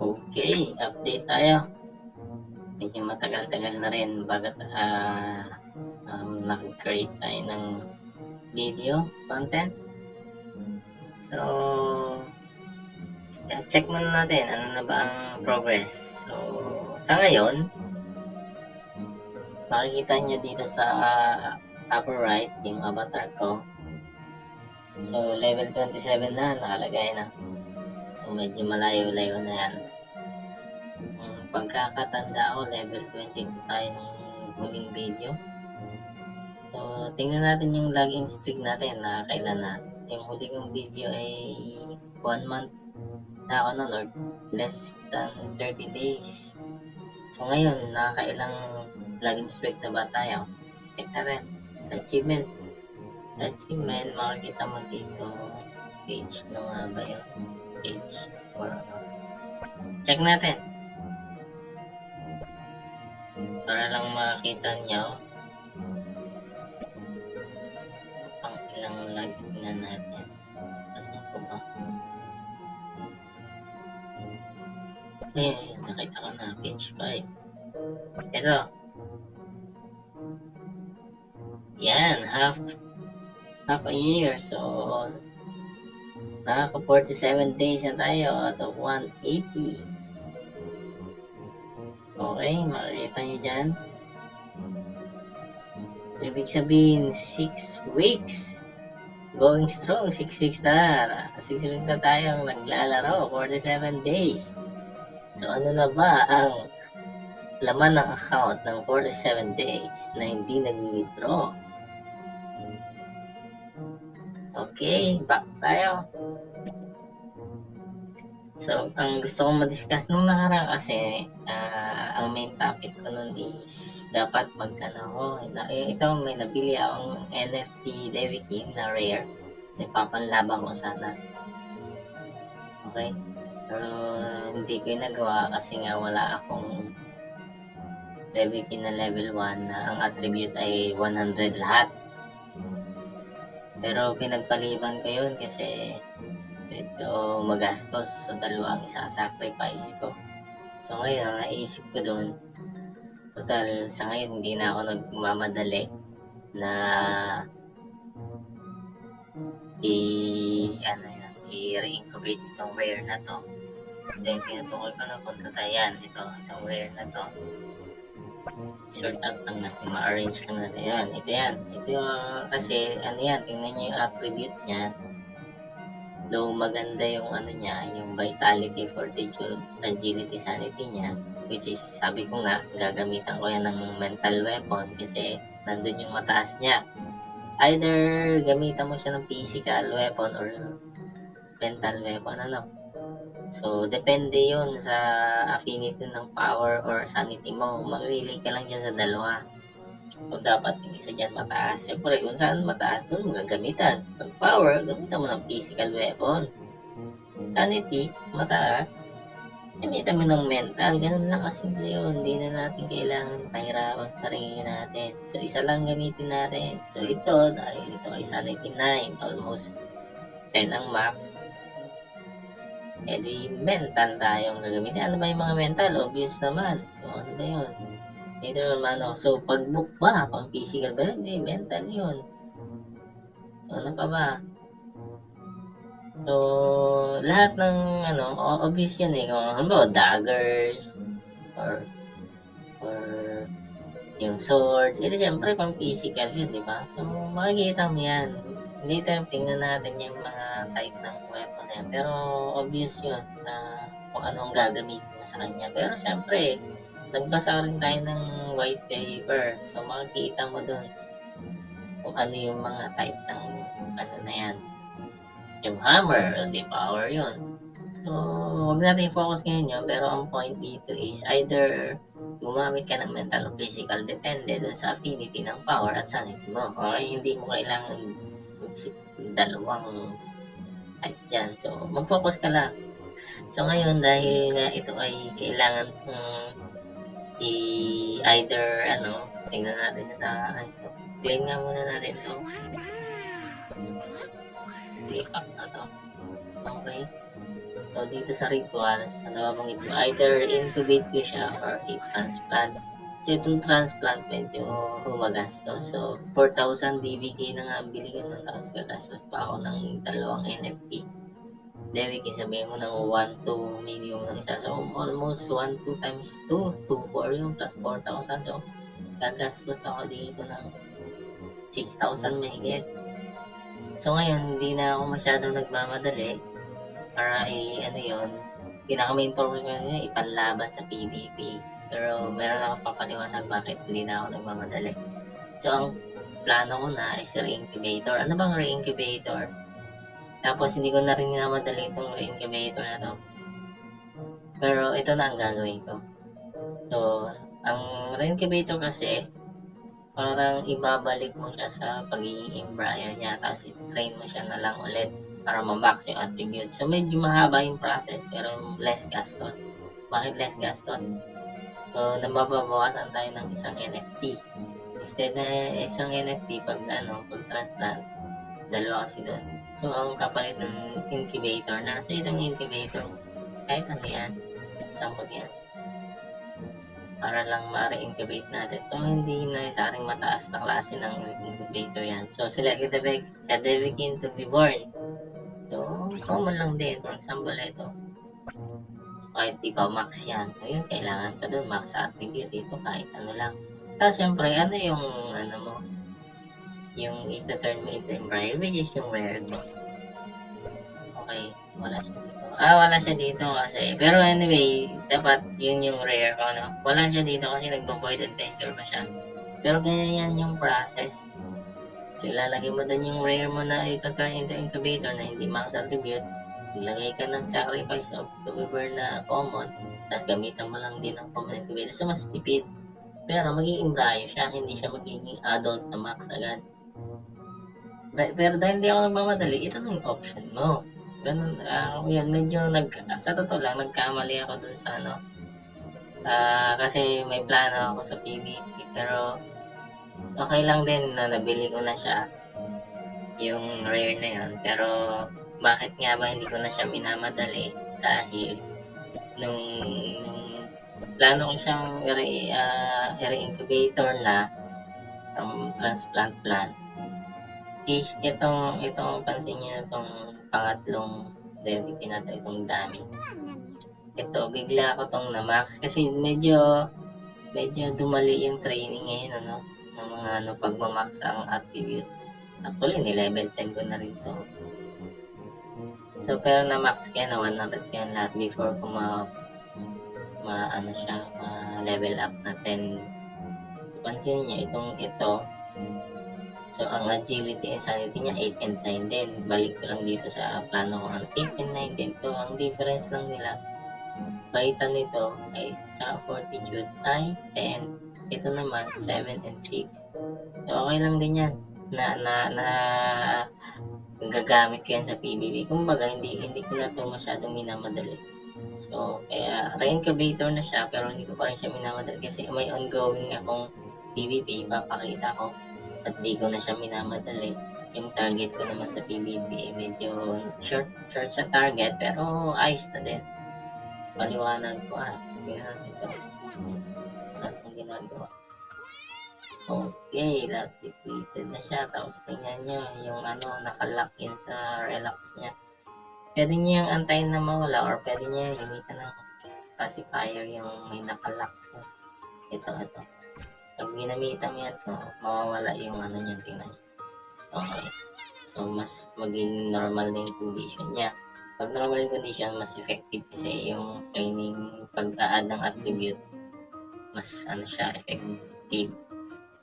Okay, update tayo. Medyo matagal-tagal na rin bagat nag-create tayo ng video content. So, check muna natin ano na ba ang progress. So, sa ngayon, makikita nyo dito sa upper right yung avatar ko. So, level 27 na nakalagay na. So, medyo malayo-layo na yan. Pagkakatanda ko, level 22 tayo ng huling video. So, tingnan natin yung login streak natin na kailan na. Yung huli kong video ay 1 month na ako nun or less than 30 days. So, ngayon, nakakailang login streak na ba tayo? Check natin. Sa achievement. Sa achievement, makikita mo dito page na nga ba yun? Page. Or, check natin. Para lang makita nyo pang ilang login na natin. Tapos ako ba? Ayan, nakita ko na. Page 5. Ito. Yan, half a year. So, nakaka 47 days na tayo out of 180. Okay, makikita nyo dyan. Ibig sabihin, 6 weeks. Going strong, 6 weeks na. 6 weeks na tayong naglalaro, 47 days. So, ano na ba ang laman ng account ng 47 days na hindi nag-withdraw? Okay, back tayo. So, ang gusto kong ma-discuss nung nakaraan kasi, ang main topic ko nun is dapat ito may nabili akong NFT Devikin na rare. Ipapanlaban ko sana. Okay? Pero hindi ko yung nagawa kasi nga wala akong Devikin na level 1 na ang attribute ay 100 lahat. Pero pinagpaliban ko yun kasi medyo magastos, so dalawang isa-sacrifice ko. So ngayon, ang naisip ko doon, total sa ngayon hindi na ako nagmamadali na i-reincubate itong rare na to. Then tinutukoy ko na punta tayo yan, itong rare na to. Sort out lang natin, ma-arrange lang natin yan. Ito yung kasi tingnan nyo yung attribute niya. Though maganda yung yung vitality, fortitude, agility, sanity niya, which is sabi ko nga gagamitan ko yan ng mental weapon kasi nandun yung mataas niya. Either gamitan mo siya ng physical weapon or mental weapon, so depende yun sa affinity ng power or sanity mo. Mamili ka lang dyan sa dalawa. So, dapat yung isa dyan mataas. Siyempre, kung saan mataas, doon mo gagamitan. Pag power, gamitan mo ng physical weapon. Sanity, mataas. Gamitan mo ng mental. Ganun lang kasimple yun. Hindi na natin kailangan pahirapan sarili natin. So, isa lang gamitin natin. So, ito, dahil ito ay sanity 9, almost 10 ang max. Di mental tayong gagamitin. Ano ba yung mga mental? Obvious naman. So, ano ba yun? Dito naman, so pag book ba, pang physical ba yun? Hindi, mental yun. So, ano pa ba? So, lahat ng, obvious yan eh. Kung ano ba, daggers, or yung sword. Ito siyempre pang physical yun, di ba? So, makikita mo yan. Hindi tayo tingnan natin yung mga type ng weapon na yan. Pero, obvious yun na kung anong gagamitin mo sa kanya. Pero, siyempre, nagbasa rin tayo ng white paper. So, makikita mo dun kung ano yung mga type ng na yan. Yung hammer, di power yun. So, huwag natin i-focus ngayon yun. Pero ang point dito is either gumamit ka ng mental o physical, depende dun sa affinity ng power at sanity mo. Okay, hindi mo kailangan dalawang type dyan. So, mag-focus ka lang. So, ngayon, dahil nga ito ay kailangan either tingnan natin sa claim nga muna natin to. Click up na to. Okay. So, dito sa rituals, ano nabanggit ko, either incubate ko siya or i-transplant. So, itong transplant medyo humagastos. So, 4,000 DVK na nga ang bili ko nun. Tapos gagastos pa ako ng 2 NFT. DVK, sabihin mo ng 1-2 million ng isa. So, almost 1-2 times 2. 2-4 yung plus 4,000. So, gagastos ako dito ng 6,000 mahigit. So, ngayon, hindi na ako masyadong nagmamadali para ano yun, pinaka-mentor ko kasi ipanlaban sa PvP. Pero meron ako papaliwanag bakit hindi na ako nagmamadali. So, ang plano ko na is re-incubator. Ano bang re-incubator? Tapos, hindi ko na rin namadali itong re-incubator na to. Pero, ito na ang gagawin ko. So, ang re-incubator kasi, parang ibabalik mo siya sa pagiging embryo niya. Tapos, i-train mo siya na lang ulit para ma-max yung attributes. So, medyo mahaba yung process pero less gastos. Bakit less gastos? So, nababawasan tayo ng isang NFT. Instead na isang NFT pag transplant, 2 kasi doon. So, ang kapalit ng incubator na, so itong incubator, kahit ano yan, sample yan, para lang ma-re-incubate natin. So, hindi na saring mataas na klase ng incubator yan. So, select the begin to be born. So, common lang din. For example, ito. Kahit di pa max yan. O yun, kailangan ka dun max attribute. Ito kahit ano lang. Tapos, syempre, ano yung, ano mo, yung ito-turn mo into embryo, which is yung rare ko. Okay, wala siya dito. Wala siya dito kasi. Pero anyway, dapat yun yung rare ko, no? Wala siya dito kasi nagbo-void adventure pa siya. Pero ganyan yan yung process. So, ilalagay mo din yung rare mo na ito-turn into incubator na hindi max attribute. Ilagay ka ng sacrifice of the weaver na common, tapos gamitan mo lang din ng common incubator. So, mas tipid. Pero magiging embryo siya, hindi siya magiging adult na max agad. Pero dahil hindi ako nagmamadali, ito na yung option mo. Ganun, yan, medyo sa totoo lang, nagkamali ako dun sa kasi may plano ako sa PvP, pero okay lang din na nabili ko na siya, yung rare na yun. Pero bakit nga ba hindi ko na siya minamadali? Dahil nung plano ko siyang re-incubator na transplant plan is itong pansin niyo na itong pangatlong DVK na to, itong dami. Ito, bigla ko tong na-max kasi medyo dumali yung training ngayon, ng mga pagmamax ang attribute. Actually, ni-level 10 ko na rin to. So, pero na-max kaya na 100 kaya lahat before ko level up na 10. Pansin niyo, ito. So, ang agility and sanity niya 8 and 9 din. Balik ko lang dito sa plano ko. 8 and 9 din. So, ang difference lang nila, baitan nito ay, tsaka fortitude ay 10. Ito naman, 7 and 6. So, okay lang din yan. Gagamit ko yan sa PvP. Kumbaga, hindi ko na ito masyadong minamadali. So, kaya re-incubator na siya pero hindi ko pa rin siya minamadali kasi may ongoing akong PvP, papakita ko at di ko na siya minamadali. Yung target ko naman sa PvP medyo short sa target pero ayos na din. So, paliwanag ko ito. Wala akong ginagawa. Okay, lahat depleted na siya. Tapos tingnan nyo, yung nakalock yun sa relax niya. Pwede niya yung antayin na mawala or pwede niya yung gamitan ng pacifier yung may nakalock. Ito. Pag ginamitan mo yan, mawawala yung niya, tingnan nyo. Okay. So, mas maging normal na yung condition niya. Pag normal yung condition, mas effective kasi yung training pag-a-add ng attribute. Mas siya, effective.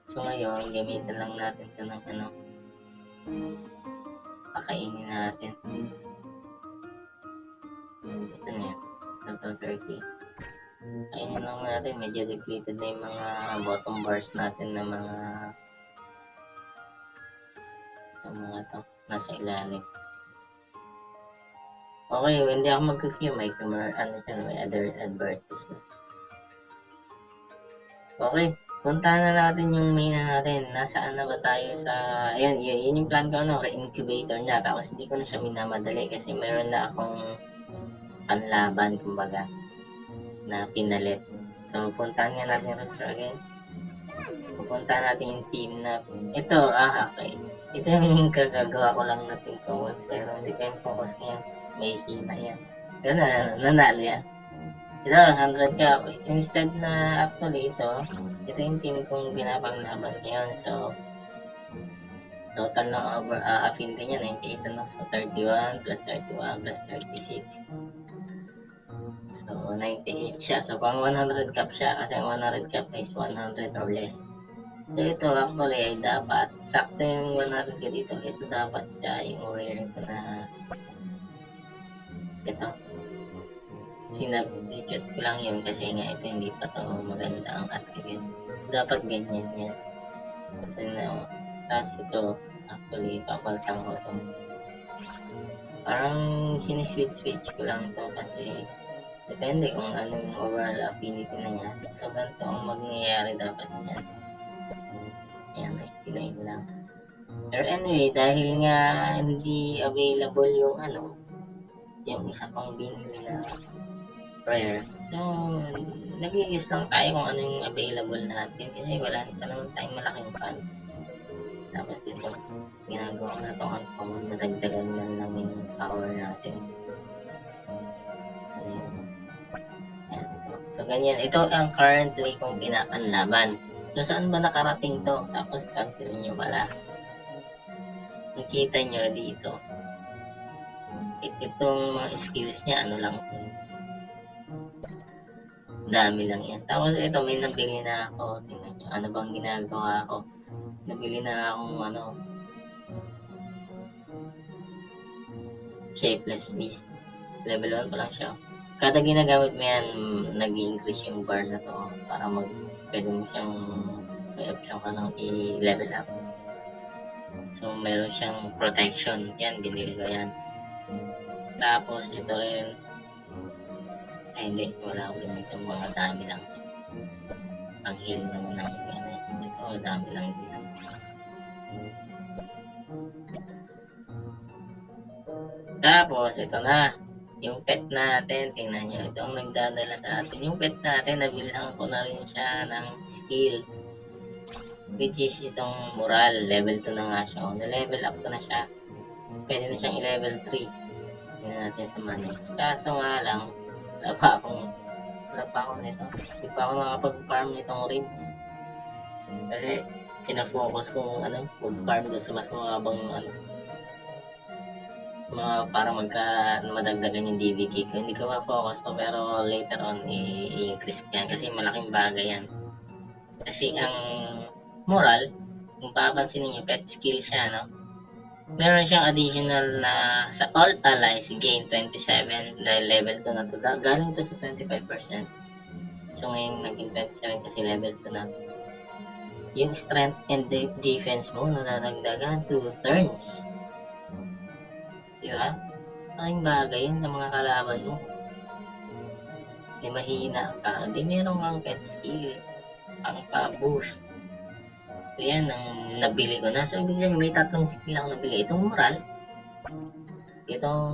So, ngayon, gamitin lang natin ito ng pakainin natin. Gusto niya. Ito, turkey. Kainin lang natin. Medyo depleted na yung mga bottom bars natin na mga nasa ilalim. Okay, hindi ako mag-queue. May other advertisement. Okay. Puntahan na natin yung main natin. Nasaan na ba tayo sa... Ayun, yun yung plan ko, re-incubator na. Tapos hindi ko na siya minamadali kasi meron na akong panlaban, kumbaga, na pinalit. So, puntahan nga natin yung roster again. Pupuntahan natin yung team na, ito, okay. Ito yung gagagawa ko lang na pink commons, pero hindi ko yung focus ngayon. May hina yan. Pero nanalo yan. Ito, 100 ka. Instead na actually ito yung team kong pinapanglaban ngayon. So, total ng affinity niya, 98 ano. So, 31 plus 31 plus 36. So, 98 siya. So, pang 100 cap siya kasi ang 100 cap is 100 or less. So, ito actually ay dapat, sakto yung 100 ka dito. Ito dapat siya yung rare ko na ito. Sinabstitute ko lang yun kasi nga ito hindi pa to maganda ang attribute. So, dapat ganyan yan. So, tapos ito, actually, papalitan ko ito. Parang siniswitch ko lang to kasi depende kung ano yung overall affinity na yan. So, ganito ang mangyayari dapat yan. Yan, ay lang. Pero anyway, dahil nga hindi available yung isa pang binili na rare. So, nag-i-use lang tayo kung ano yung available natin kasi wala pa naman tayong malaking fan. Tapos dito, ginagawa ko na itong uncommon, nadagdagan lang yung power natin. So, yan, ito. So, ganyan. Ito ang currently kong pinapanlaban. So, saan ba nakarating to? Tapos, cancel nyo pala. Nakita nyo dito. Itong mga skills niya, ano lang. Dami lang yan. Tapos, ito, may nabili na ako. Tingnan nyo. Ano bang ginagawa ko? Nabili na akong Shapeless Beast. Level 1 pa lang siya. Kada ginagamit mo yan, nag-i-increase yung bar na to para pwede mo siyang may option ka nang i-level up. So, meron siyang protection. Yan, binili ko yan. Tapos, ito yun. Ay, hindi. Wala ko ganito. Mga dami lang. Ang heal naman ng yan. Ito, dami lang dito. Tapos, ito na. Yung pet natin, tingnan nyo. Ito ang nagdadala sa atin. Yung pet natin, nabilhan ko na rin siya ng skill. Which is itong moral. Level 2 na nga siya. Na-level up ko na siya. Pwede na siyang i-level 3. Tingnan natin sa manage. Kaso nga lang, wala pa ako nito. Hindi pa ako nakapag-farm nitong ribs. Kasi, kina-focus kong mag-farm doon sa mas mababang para madagdagan yung DVK ko. Hindi ko ma-focus to, pero later on i-increase ko yan kasi malaking bagay yan. Kasi ang moral, kung papansin niyo, pet skill siya, no? Meron siyang additional na sa all allies gain 27 dahil level 2 na to. Galing to sa 25%. So ngayon naging 27 kasi level 2 na. Yung strength and defense mo nadadagdagan 2 turns. Diba? Maraming bagay yun sa mga kalaban mo. May mahina ka, di meron kang pet skill. Ang pa-boost. So yan, ang nabili ko na. So ibig sabihin, may 3 skill ako nabili. Itong moral. Itong...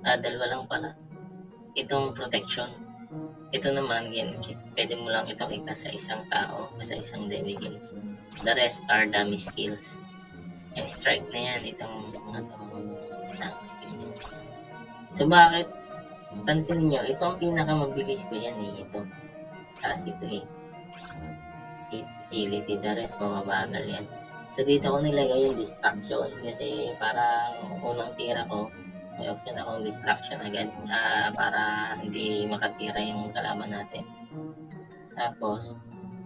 dalawa lang pala. Itong protection. Ito naman, yan, pwede mo lang itong ikas sa isang tao o sa isang devil. The rest are dummy skills. Yung strike na yan, itong dummy skills. So bakit? Pansin niyo, ito ang pinakamabilis ko yan ito. Sassy to Agility, the rest mababagal yan. So dito ko nilagay yung distraction kasi parang unang tira ko, may option akong distraction agad para hindi makatira yung kalaban natin. Tapos,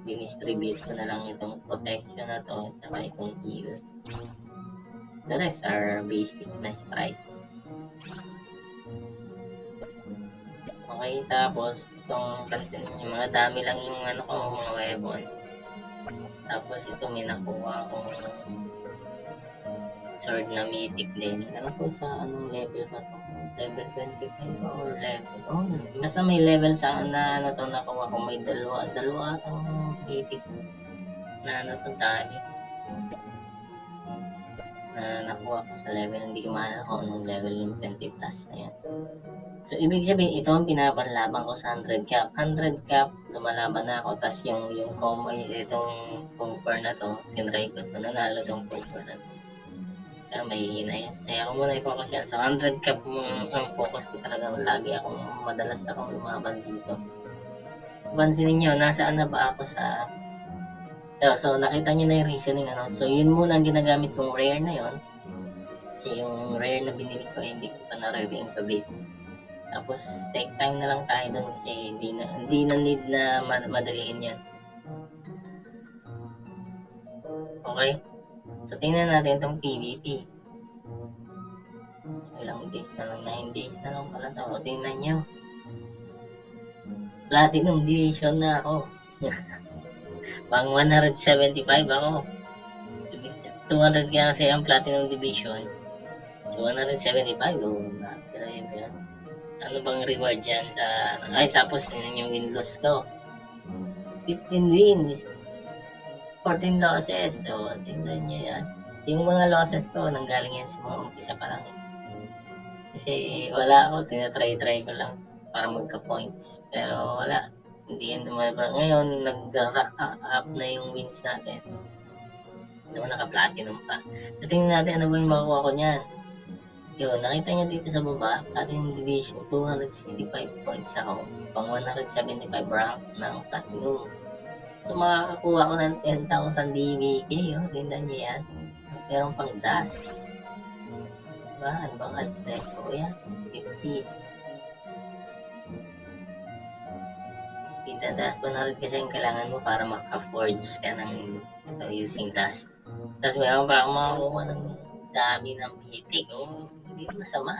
dinistribute ko na lang itong protection na to at saka itong heal. The rest are basic na strike. Okay, tapos itong pansin niyo, mga dami lang yung mga weapon. Tapos ito may nakuha akong sword na mythic din. Alam ko sa anong level ba to? Level 25 ba or level? Oh, basta may level sa to nakuha ko. May dalawa itong mythic na to dami. na nakuha ko sa level, hindi ko maalala kung anong level yung 20 plus na yan. So, ibig sabihin, ito ang pinapanlaban ko sa 100 cap. 100 cap, lumalaban na ako. Tapos yung combo, itong poker na to, tinry ko ito, nanalo tong poker na to. Kaya may hina yan. Kaya ako muna i-focus yan. So, 100 cap ang focus ko talaga. Lagi akong, madalas akong lumaban dito. Pansinin nyo, nasaan na ba ako sa... So, nakita nyo na yung reasoning, ano? So, yun muna ang ginagamit kong rare na yon. Kasi yung rare na binili ko, hindi ko pa na-reincubate. Tapos, take time na lang tayo doon kasi hindi na need na madaliin yan. Okay? So, tingnan natin itong PvP. Ilang days na lang, 9 days na lang pala ito. O, tingnan nyo. Platinum Division na ako. Pang 175 ako. 200 kaya kasi ang Platinum Division. So, 175. Oh, grabe yan. Ano bang reward dyan sa... Ay, tapos yun yung win-loss ko. 15 wins. 14 losses. So, tingnan nyo yan. Yung mga losses ko, nanggaling yan sa mga umpisa pa lang. Kasi wala ako, tinatry-try ko lang para magka-points. Pero wala. Hindi yan lumabas. Ngayon, nag-rack up na yung wins natin. Naman naka-platinum pa. So, tingnan natin ano ba yung makuha ko niyan. Yun, nakita nyo dito sa baba, Platinum Division, 265 points ako. Pang 175 rank ng Platinum. So, makakakuha ko ng 10,000 DVK. Oh, tingnan nyo yan. Mas meron pang dust. Diba? Ano bang ads na ito? O yan, 50. Kita dust 100 kasi yung kailangan mo para maka-forge ka ng using dust. Tapos meron pa akong makakuha ng dami ng bitik. Oh, hindi masama.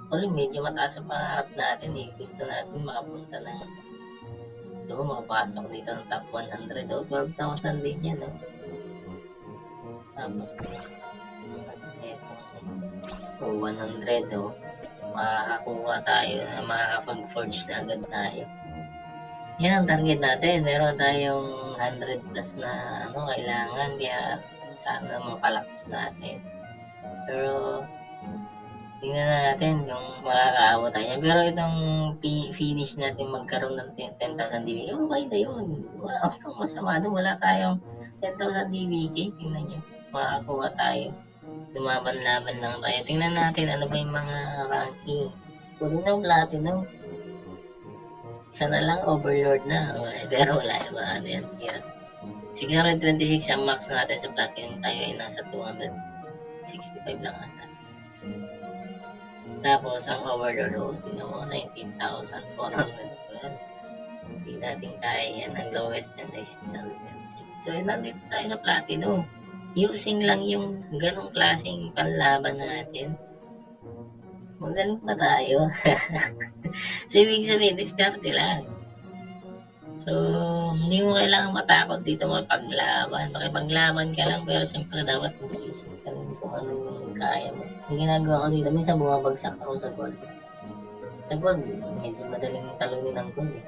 Ulit, medyo mataas ang pangarap natin eh. Gusto natin makapunta ng makapasok dito ng top 100. O, 12,000 din yan. Oh. Tapos, 100 oh. Makakakuha tayo, makakapag-forge na agad tayo. Yan ang target natin. Meron tayong 100 plus na kailangan. Kaya sana mapalakas natin. Pero tingnan natin kung makakaabot tayo. Pero itong finish natin magkaroon ng 10,000 DVK, okay na yun. Wow, masama doon. Wala tayong 10,000 DVK. Tingnan nyo. Makakuha tayo. Lumaban-laban lang tayo. Tingnan natin ano ba yung mga ranking. Puro ng platinum. Sana lang overlord na. Pero wala ba? Yan. 626 ang max natin sa platinum. Tayo ay nasa 265 lang ata. Tapos ang overlord, tingnan mo, 19,400. Hindi natin kaya yan. Ang lowest yan ay 600. So, nandito tayo sa platinum. Using lang yung ganong klaseng panlaban natin. Magaling pa tayo. So, ibig sabihin, diskarte lang. So, hindi mo kailangan matakot dito mapaglaban. Makipaglaban ka lang, pero siyempre dapat mag-iisip ka rin kung ano yung kaya mo. Ang ginagawa ko dito, minsan bumabagsak ako sa gold. Sa gold, medyo madaling talunin ng gold eh.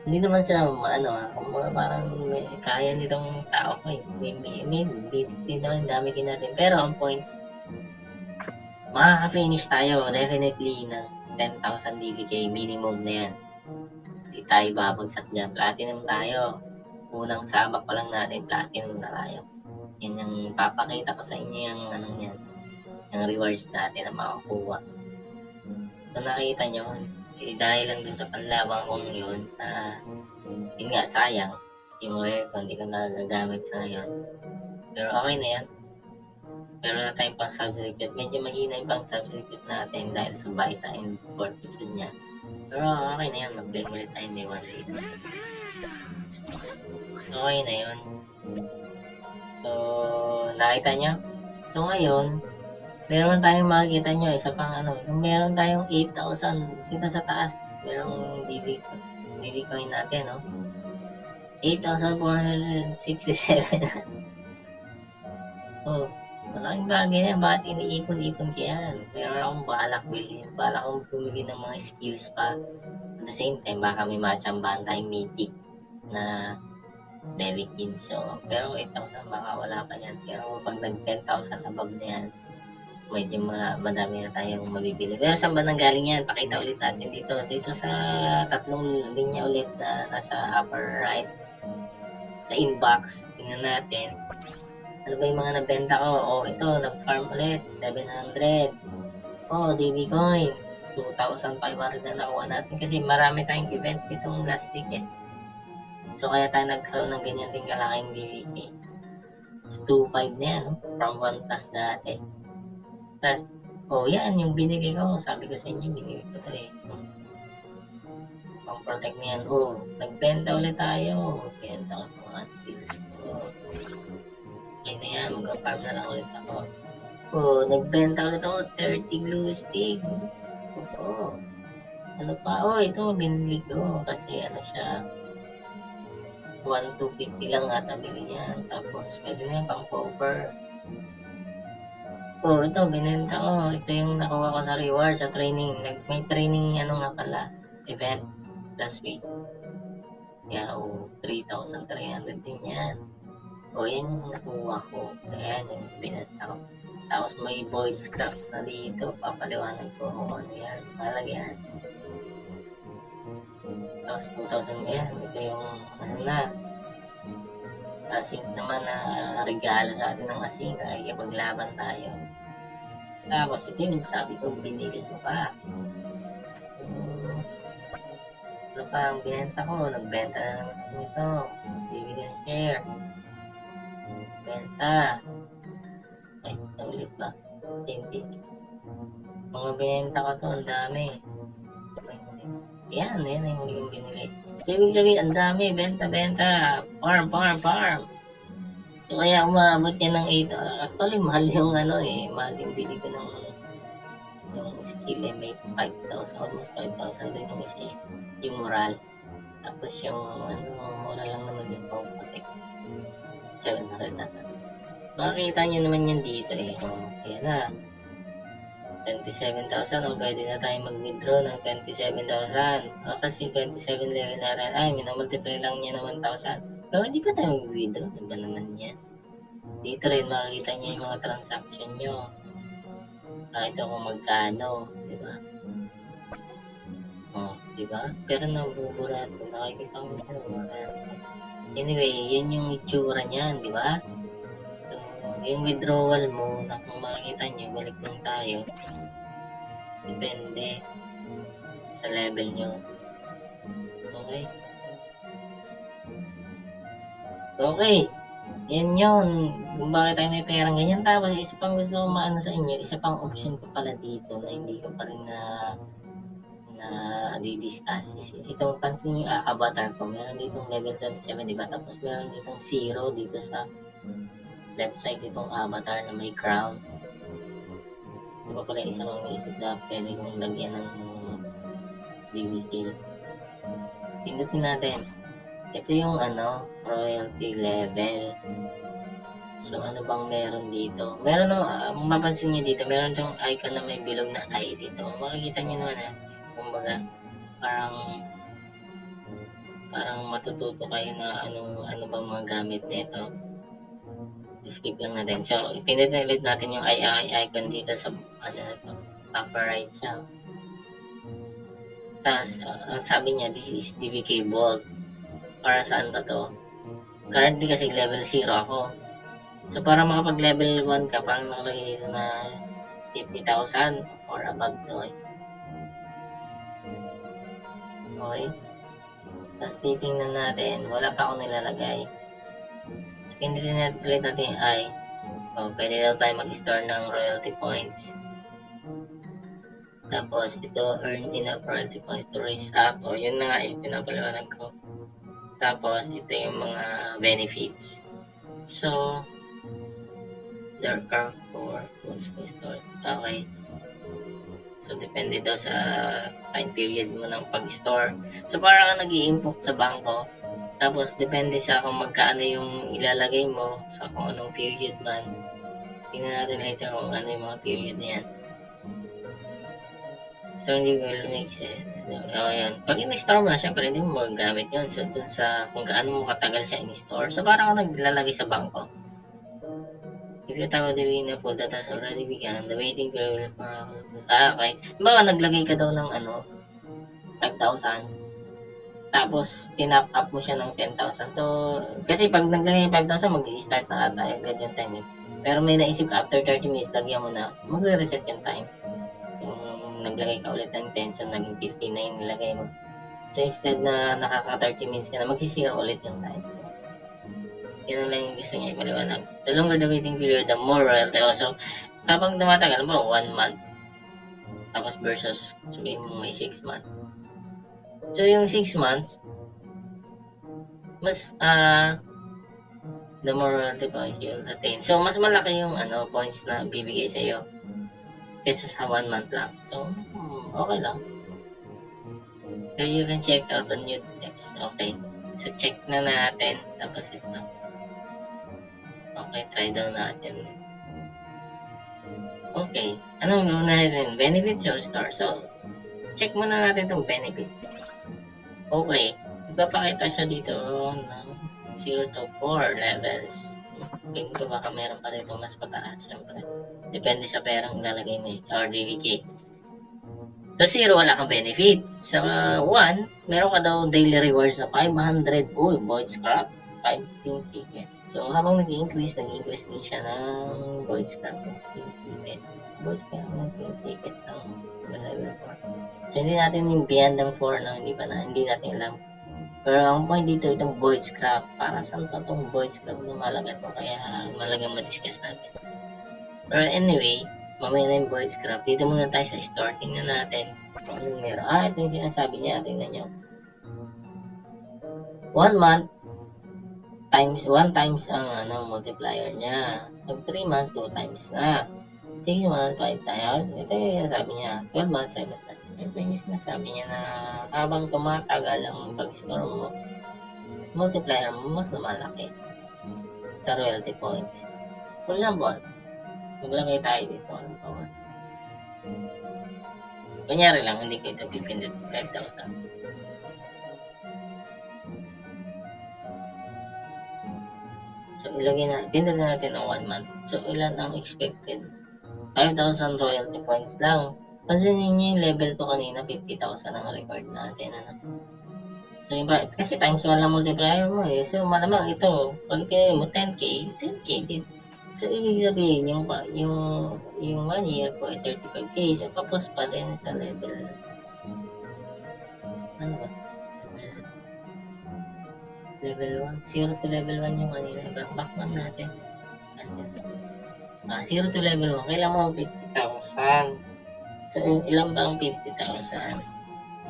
Hindi naman siya, kumbaga parang kaya nitong tao ko eh. Maybe, hindi naman dami natin. Pero ang point, makaka-finish tayo definitely ng 10,000 DVK minimum na yan. Hindi tayo babagsak dyan. Platinum tayo. Unang sabak pa lang natin, platinum na tayo. Yan yung papakita ko sa inyo yung yung rewards natin na makakuha. So nakita nyo, dahil lang dun sa panlabang kong yun, yun nga, sayang. Yung rare ko, hindi ko nagagamit sa ngayon. Pero okay na yan. Pero na tayong pang substitute. Medyo mahina yung pang substitute natin dahil sa Vita and Fortitude niya. Pero okay na yun. Mag-play ulit tayo day 1 later. Okay na yun. So, nakita nyo? So, ngayon, meron tayong makikita nyo, isa pang meron tayong 8,000 dito sa taas. Merong DV coin natin, no? 8,467. Oh, malaking bagay na. Bakit iniipon-ipon ka yan? Meron akong balak bilhin. Balak akong bumili ng mga skills pa. At the same time, baka may matchambahan tayong mythic na Devi Kids. So, pero 8,000 baka wala pa yan. Pero pag nag 10,000 above na yan, medyo madami na tayong mabibili. Pero saan ba nanggaling yan? Pakita ulit natin dito. Dito sa tatlong linya ulit na nasa upper right. Sa inbox. Tingnan natin. Ano ba yung mga nabenta ko? Oh, ito. Nag-farm ulit. 700. Oh, DB Coin. 2,500 na nakuha natin kasi marami tayong event itong last week eh. So, kaya tayo nagkaroon ng ganyan din kalaking DVK. So, 2.5 na yan, no? From 1 plus dati. Tapos, oh, yan, yung binili ko. Sabi ko sa inyo, binili ko to eh. Pang-protect na yan. Oh, nagbenta ulit tayo. Benta ko itong mga bills ko. Okay na yan, mag-farm na lang ulit ako. Oh, nagbenta ulit ako. 30 glue stick. Oh, ano pa? Oh, ito, binili ko. Kasi ano siya, 1,250 lang ata bili niya. Tapos, pwede na yung pang-cover. Oh, ito, binenta ko. Ito yung nakuha ko sa reward sa training. May training, ano nga pala, event last week. Kaya, 3,300 din yan. Yan yung nakuha ko. Ayan, yung binenta ko. Tapos, may void scrap na dito. Papaliwanag ko kung ano yan. Mahalaga yan. Tapos 2,000 yan. Ito yung ano na. Sa Asing naman na regalo sa atin ng Asing. Nakikipaglaban tayo. Tapos ito yung sabi ko binili ko pa. Ano pa ang binenta ko? Nagbenta na naman ito. Dividend share. Benta. Ay, naulit ba? Hindi. Mga binenta ko to, ang dami. Yan yung huli kong binili. So, ibig sabihin, ang dami, benta. Farm. So, kaya umabot yan ng 8. Actually, mahal yung mahal yung bili ko ng yung skill may 5,000, almost 5,000 din yung isa yung moral. Tapos yung moral lang naman yung pang-protect. 700 na. Makikita nyo naman yan dito eh. Kaya na. 27,000 pwede na tayo mag-withdraw ng 27,000. Kasi 27 level na rin. Ay, minamultiply lang niya ng 1,000. Pero hindi pa tayo mag-withdraw. Ano ba naman yan? Dito rin makikita niyo yung mga transaction nyo. Ito kung magkano. Diba? Diba? Pero nabubura ito. Nakikita mo ito. Anyway, yan yung itsura niyan. Diba? Yung withdrawal mo na kung makikita nyo, balik lang tayo. Depende sa level nyo. Okay? Okay. Yan yun. Kung bakit tayo may perang ganyan. Tapos isa pang gusto ko maano sa inyo, isa pang option ko pala dito na hindi ko pa rin na di-discuss. Itong pansin nyo, avatar ko. Meron ditong level 27, diba? Tapos meron ditong 0 dito sa left side itong avatar na may crown. Di ba pala isang isip na pwede kong lagyan ng DVK. Pindutin natin. Ito yung royalty level. So ano bang meron dito? Meron mapapansin nyo dito, meron tong icon na may bilog na eye dito. Makikita nyo naman kumbaga parang matututo kayo na ano bang mga gamit nito. Skip lang natin. So, ipindutin ulit natin yung icon dito sa upper right siya. Tapos, ang sabi niya, this is DVK Vault. Para saan ba to? Currently kasi level 0 ako. So, para makapag level 1 ka, parang nakalagay dito na 50,000 or above to eh. Okay? Tapos, titingnan natin. Wala pa akong nilalagay. Pindutin ulit natin yung I. Pwede daw tayo mag-store ng royalty points. Tapos, ito, earn enough royalty points to raise up. Yun na nga yung pinapaliwanag ko. Tapos, ito yung mga benefits. So, there are 4 points to store. Okay. So, depende daw sa time period mo ng pag-store. So, parang nag-i-input sa bangko. Tapos, depende sa kung magkano yung ilalagay mo sa kung anong period man. Tingnan natin later kung ano yung mga period na yan. store hindi will mix yun. Pag in-store mo na, syempre hindi mo magagamit yun. So, dun sa kung gaano mo katagal siya in-store. So, parang ka naglalagay sa bangko. If you throw the win na full that has already begun, the waiting period for... okay. Baka naglagay ka daw ng 5,000. Tapos, tinap up mo siya ng 10,000. So, kasi pag naglagay 5,000, mag-i-start na tayo agad yung time. Pero may naisip ka, after 30 minutes, lagyan mo na, magre-reset yung time. Yung naglagay ka ulit ng 10, so naging 15 na yung nilagay mo. So, instead na nakaka 30 minutes ka na, magsisira ulit yung time. Yun lang yung gusto niya ipaliwanag. The longer the waiting period, the more royalty. Also, habang tumatagal ba, 1 month. Tapos versus, sabihin mo may 6 months. So, yung 6 months, mas, the more royalty points you'll attain. So, mas malaki yung points na bibigay sa iyo kaysa sa 1 month lang. So, okay lang. So, you can check out the new text. Okay. So, check na natin. Tapos ito. Okay, try daw natin. Okay. Anong gawin natin? Benefits or star? So, check muna natin itong benefits. Okay. Ipapakita siya dito ng 0 to 4 levels. Tingin ko baka meron pa dito mas pataas. Siyempre. Depende sa perang ilalagay mo or DVK. So, 0, wala kang benefits. Sa 1, meron ka daw daily rewards na 500. Uy, Void Scrap. 5 pink ticket. So, habang nag-increase din siya ng Void Scrap ng pink ticket. Void Scrap ng pink ticket ng level 4. So, hindi natin yung beyond ng 4 na hindi natin alam. Pero ang point dito, itong Void Scrap. Para saan pa itong Void Scrap na malaga to? Kaya malagang ma-discuss natin. Pero anyway, mamaya na yung Void Scrap. Dito muna tayo sa store. Tingnan natin. Anong meron? Ito yung sinasabi niya. Tingnan nyo. 1 month, 1 times ang multiplier niya. Pag 3 months, 2 times na. 6 months, 5 times. Ito yung sinasabi niya. 12 months, 7 times. Ito yung sinasabi niya na habang tumatagal ang pag-store mo, multiplier mo mas lumalaki sa royalty points. For example, maglagay tayo dito. Anong power? Kunyari lang, hindi ko ito pipindot 5,000. So, ilagay na, pindot na natin ng 1 month. So, ilan ang expected? 5,000 royalty points lang. Pansinin nyo yung level 2 kanina, 50,000 ang record natin. So, kasi times 1 lang multiplier mo eh. So, malamang ito, pag pinili mo 10k, 10k din. So, ibig sabihin, yung 1 year po ay 35k. So, kapos pa din sa level. Ano ba? Level 1. 0 to level 1 yung kanina. Backman natin. 0 to level 1. Kailangan mo 50,000. So, ilan ba ang 50,000?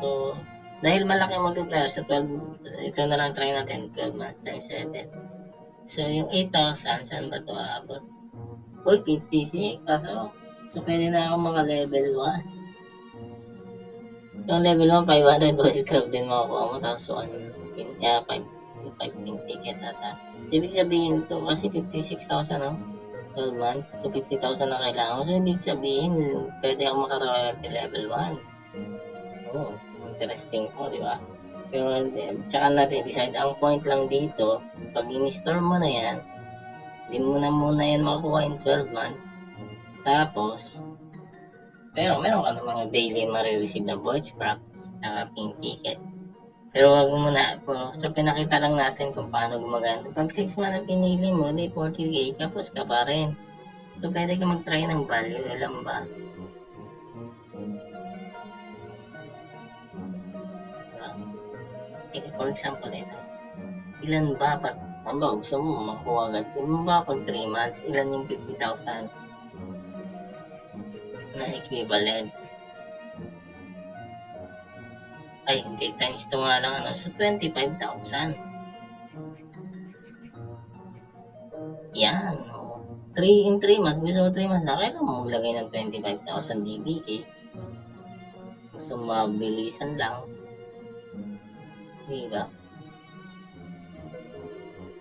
So, dahil malaki multiplier sa 12, ito na lang try natin, 12 months times 7. So, yung 8,000, saan ba ito aabot? Uy, 56. So, pwede na ako maka-level 1. Yung level 1, 500 Void Scrap din makukuha mo. Tapos 5 pink ticket ata. Ibig sabihin ito, kasi 56,000, no? 12 months. So, 50,000 na kailangan. So, ibig sabihin, pwede ako maka-royalty level 1. Oh, interesting po, di ba? Pero, tsaka natin decide. Ang point lang dito, pag in-store mo na yan, hindi mo na muna yan makukuha in 12 months. Tapos, pero meron ka na mga daily marireceive na Void Scrap na pink ticket. Pero wag mo na po. So, pinakita lang natin kung paano gumagana. Pag 6 months na pinili mo, di 40k, kapos ka pa rin. So, pwede ka mag-try ng value. Ilan ba? For example, ito. Ilan ba pag, gusto mo makuha agad? Ilan ba pag 3 months? Ilan yung 50,000 na equivalent? Ay, hindi. Times 2 nga lang. So, 25,000. Yan. 3 months. Gusto mo 3 months na. Kailangan mo maglagay ng 25,000 DBK. Gusto mo mabilisan lang. Diba?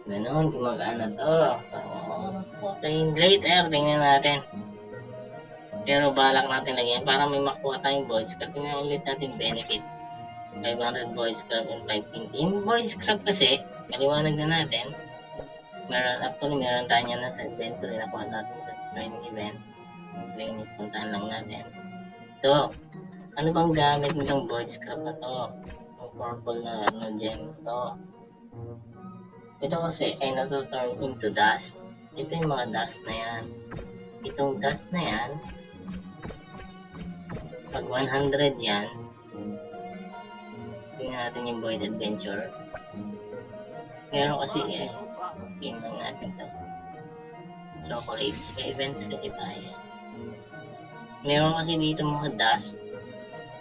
Ganon. Gumagana to. Okay. Later. Tingnan natin. Pero balak natin lagyan para may makuha tayong void scrap. Tingnan ulit natin benefit. 500 void scrap and 520. Yung void scrap kasi, kaliwanag na natin. Meron tayo na sa inventory. Nakuha natin sa training event. Training, puntahan lang natin. Ito, ano bang gamit nitong void scrap na to? Yung purple na gem to. Ito kasi ay natuturn into dust. Ito yung mga dust na yan. Itong dust na yan, pag 100 yan, tingnan natin yung Void Adventure. Meron kasi tingnan natin ito. Chocolates, may events kasi tayo. Meron kasi dito mga dust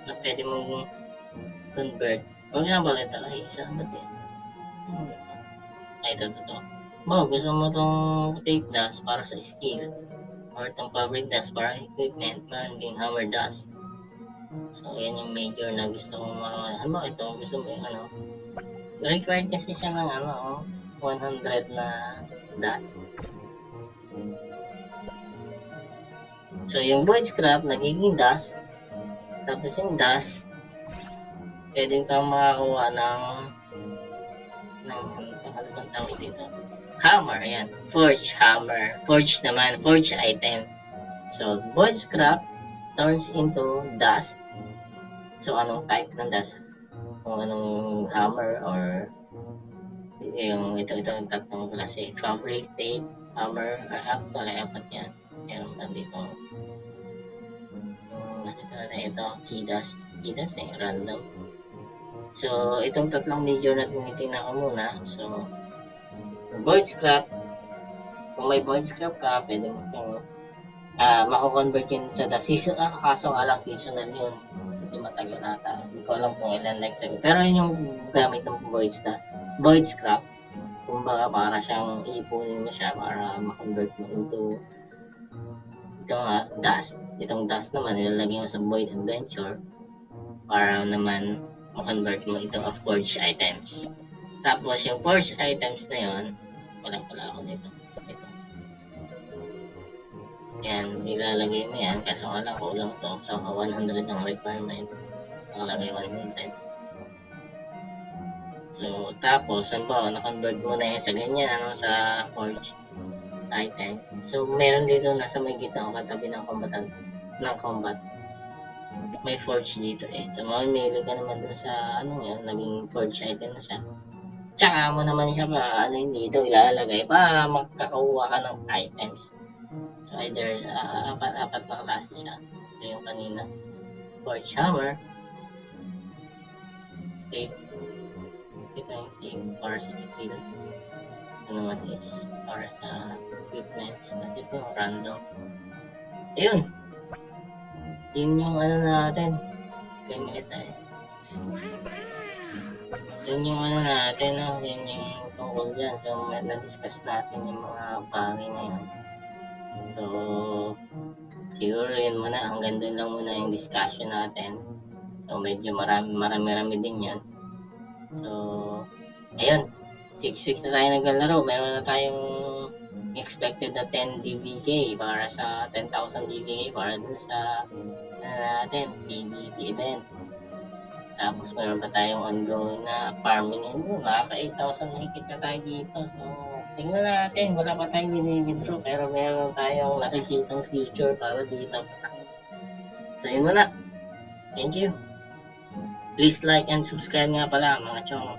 na pwede mong convert. For example, ito ay isa. Ba't yan? Ay, ito. Gusto mo itong tape dust para sa skill. Or itong fabric dust para equipment. Meron ding hammer dust. So, yan yung major na gusto kong makakuha. Ano ba ito? Gusto mo yung required kasi siya ng 100 na dust. So, yung void scrap, nagiging dust. Tapos yung dust, pwede kang makakuha ng ano bang tawag dito? Hammer, yan. Forge hammer. Forge naman. Forge item. So, void scrap turns into dust. So, anong type ng dust? Kung anong hammer or yung ito yung tatlong klase. Fabric, tape, hammer, apat yan. Meron pa dito. Nakita natin ito, key dust. Key dust random. So, itong tatlong major na tinitingnan ko muna. So, void scrap. Kung may void scrap ka, pwede mo itong mako-convert yun sa the season. Kaso nga lang seasonal yun. Hindi matagal nata. Hindi ko alam kung ilan next time. Pero yun yung gamit ng void scrap. Kumbaga para siyang iipunin mo siya para ma-convert mo into ito nga, dust. Itong dust naman, ilalagay mo sa void adventure para naman ma-convert mo ito of forge items. Tapos yung forge items na yun, wala ako dito. Ito. Yan, ilalagay mo yan. Kaso wala ko lang to. So, 100 ang requirement. Nakalagay 100. So, tapos, na-convert mo na yan sa ganyan, sa forge item. So, meron dito nasa may gitna o katabi ng combat. May forge dito So, mamimili ka naman dun sa, naging forge item na siya. Tsaka mo naman siya dito ilalagay para magkakakuha ka ng items. So, either, apat na klase siya. So, yung kanina, forge hammer, tape, ito yung tape para sa skill. Ito naman is para sa equipments. At ito, random. Ayun. Yun yung natin. Ganyan tayo. Yun yung natin, yun yung tungkol dyan. So, na-discuss natin yung mga bagay na yun. So, siguro yun muna. Hanggang doon lang muna yung discussion natin. So, medyo marami din yan. So, ayun. 6 weeks na tayo naglalaro. Meron na tayong expected na 10 DVK para sa 10,000 DVK para dun sa natin, PvP event. Tapos meron pa tayong ongoing na farming nakaka 8,000 na higit na tayo dito. So, tingnan natin. Wala pa tayong binibidro pero meron tayong nakikitang future para dito. So, yun muna. Thank you. Please like and subscribe nga pala mga chong.